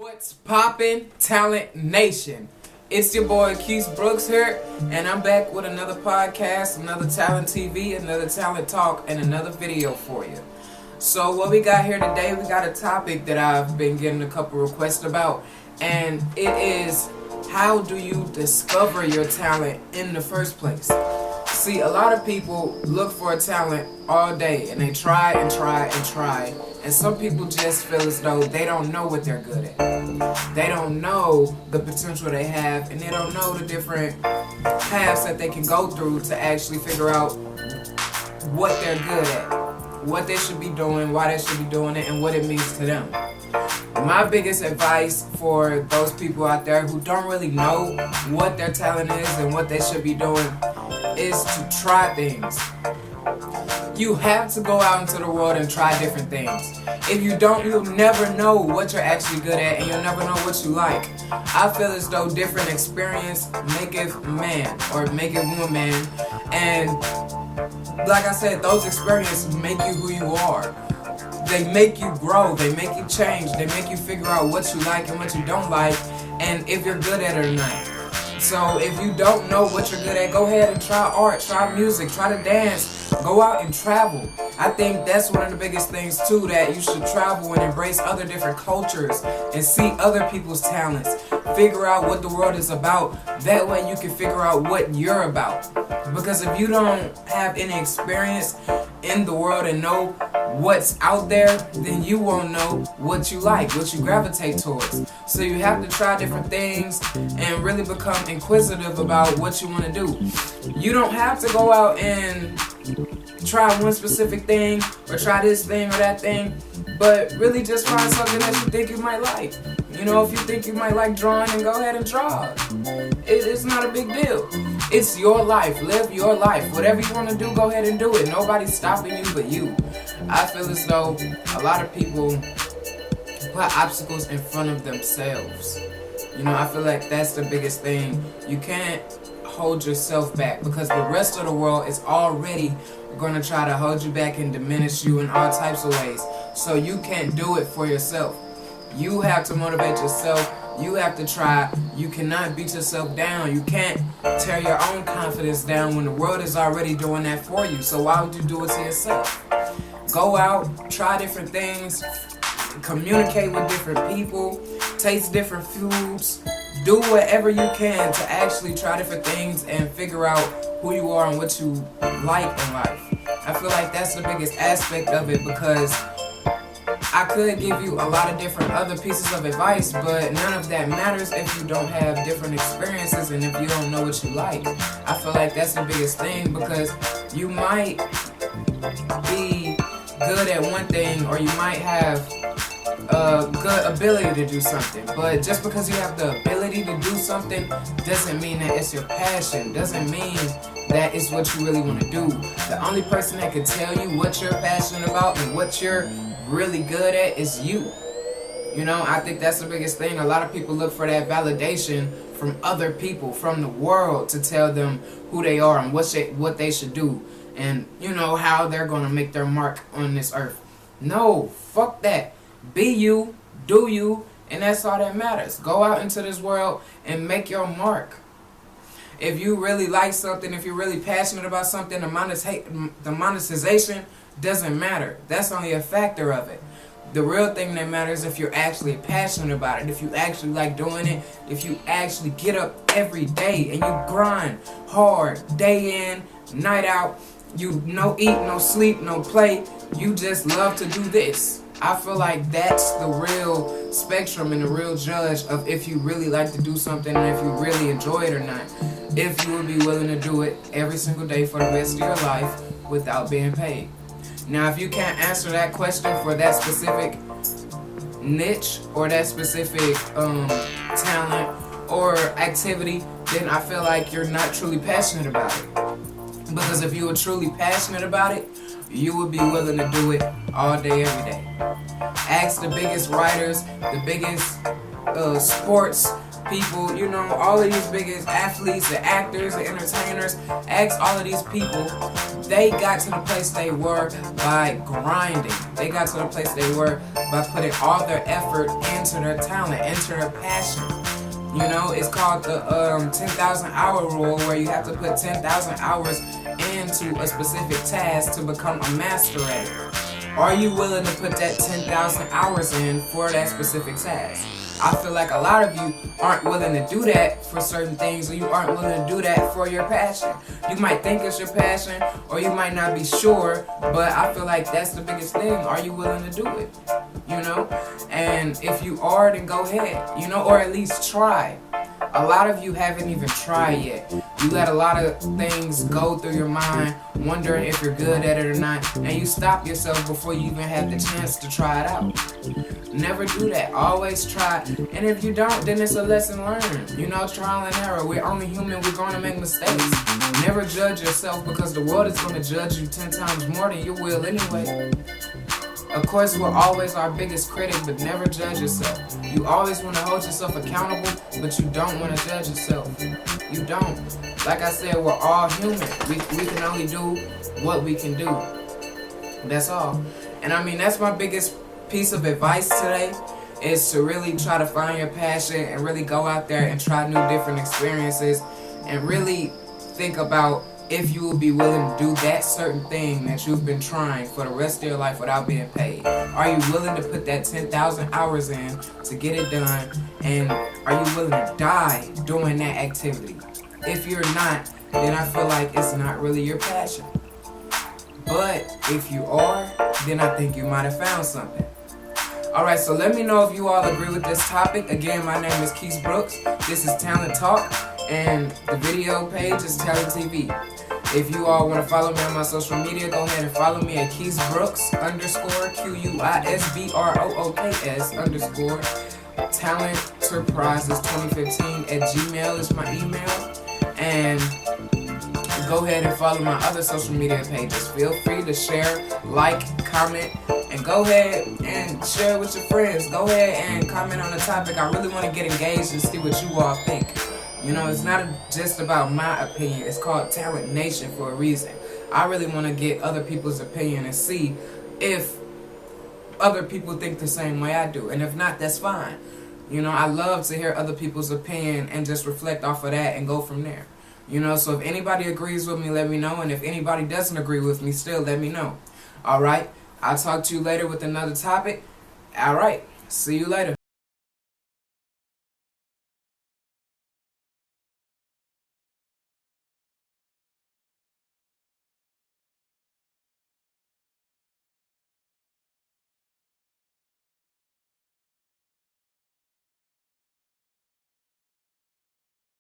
What's poppin', Talent Nation? It's your boy Keith Brooks here, and I'm back with another podcast, another Talent TV, another Talent Talk, and another video for you. So what we got here today, we got a topic that I've been getting a couple requests about, and it is, how do you discover your talent in the first place? See, a lot of people look for a talent all day, and they try and try and try, and some people just feel as though they don't know what they're good at. They don't know the potential they have, and they don't know the different paths that they can go through to actually figure out what they're good at, what they should be doing, why they should be doing it, and what it means to them. My biggest advice for those people out there who don't really know what their talent is and what they should be doing is to try things. You have to go out into the world and try different things. If you don't, you'll never know what you're actually good at, and you'll never know what you like. I feel as though different experience maketh man, or maketh woman, and like I said, those experiences make you who you are. They make you grow, they make you change, they make you figure out what you like and what you don't like, and if you're good at it or not. So if you don't know what you're good at, go ahead and try art, try music, try to dance, go out and travel. I think that's one of the biggest things too, that you should travel and embrace other different cultures and see other people's talents. Figure out what the world is about. That way you can figure out what you're about. Because if you don't have any experience in the world and know what's out there, then you won't know what you like, what you gravitate towards. So you have to try different things and really become inquisitive about what you want to do. You don't have to go out and try one specific thing or try this thing or that thing, but really just find something that you think you might like. You know, if you think you might like drawing, then go ahead and draw. It's not a big deal. It's your life. Live your life. Whatever you want to do, go ahead and do it. Nobody's stopping you but you. I feel as though a lot of people put obstacles in front of themselves. You know, I feel like that's the biggest thing. You can't hold yourself back, because the rest of the world is already going to try to hold you back and diminish you in all types of ways. So you can't do it for yourself. You have to motivate yourself. You have to try. You cannot beat yourself down. You can't tear your own confidence down when the world is already doing that for you. So why would you do it to yourself? Go out, try different things, communicate with different people, taste different foods, do whatever you can to actually try different things and figure out who you are and what you like in life. I feel like that's the biggest aspect of it, because I could give you a lot of different other pieces of advice, but none of that matters if you don't have different experiences and if you don't know what you like. I feel like that's the biggest thing, because you might be good at one thing, or you might have a good ability to do something, but just because you have the ability to do something doesn't mean that it's your passion, doesn't mean that it's what you really want to do. The only person that can tell you what you're passionate about and what you're really good at is you. You know, I think that's the biggest thing. A lot of people look for that validation from other people, from the world, to tell them who they are and what they should do, and you know, how they're going to make their mark on this earth. No, fuck that. Be you, do you, and that's all that matters. Go out into this world and make your mark. If you really like something, if you're really passionate about something, the monetization doesn't matter. That's only a factor of it. The real thing that matters is if you're actually passionate about it, if you actually like doing it, if you actually get up every day and you grind hard, day in, night out, you no eat, no sleep, no play, you just love to do this. I feel like that's the real spectrum and the real judge of if you really like to do something and if you really enjoy it or not. If you would be willing to do it every single day for the rest of your life without being paid. Now, if you can't answer that question for that specific niche or that specific talent or activity, then I feel like you're not truly passionate about it. Because if you were truly passionate about it, you would be willing to do it all day, every day. Ask the biggest writers, the biggest sports people, you know, all of these biggest athletes, the actors, the entertainers. Ask all of these people they got to the place they were by grinding. They got to the place they were by putting all their effort into their talent, into their passion. You know, it's called the 10,000 hour rule, where you have to put 10,000 hours into a specific task to become a master at it. Are you willing to put that 10,000 hours in for that specific task? I feel like a lot of you aren't willing to do that for certain things, or you aren't willing to do that for your passion. You might think it's your passion, or you might not be sure, but I feel like that's the biggest thing. Are you willing to do it? You know? And if you are, then go ahead, you know, or at least try. A lot of you haven't even tried yet. You let a lot of things go through your mind, wondering if you're good at it or not, and you stop yourself before you even have the chance to try it out. Never do that. Always try. And if you don't, then it's a lesson learned. You know, trial and error. We're only human. We're going to make mistakes. Never judge yourself, because the world is going to judge you 10 times more than you will anyway. Of course, we're always our biggest critic, but never judge yourself. You always want to hold yourself accountable, but you don't want to judge yourself. You don't. Like I said, we're all human. We can only do what we can do. That's all. And I mean, that's my biggest piece of advice today, is to really try to find your passion and really go out there and try new different experiences, and really think about if you will be willing to do that certain thing that you've been trying for the rest of your life without being paid. Are you willing to put that 10,000 hours in to get it done? And are you willing to die doing that activity? If you're not, then I feel like it's not really your passion. But if you are, then I think you might have found something. Alright, so let me know if you all agree with this topic. Again, my name is Keith Brooks. This is Talent Talk, and the video page is Talent TV. If you all want to follow me on my social media, go ahead and follow me at Keith Brooks _ QUISBROOKS _ Talent Enterprises 2015 @gmail is my email. And go ahead and follow my other social media pages. Feel free to share, like, comment, and go ahead and share with your friends. Go ahead and comment on the topic. I really want to get engaged and see what you all think. You know, it's not just about my opinion. It's called Talent Nation for a reason. I really want to get other people's opinion and see if other people think the same way I do. And if not, that's fine. You know, I love to hear other people's opinion and just reflect off of that and go from there. You know, so if anybody agrees with me, let me know. And if anybody doesn't agree with me, still let me know. All right? I'll talk to you later with another topic. All right. See you later.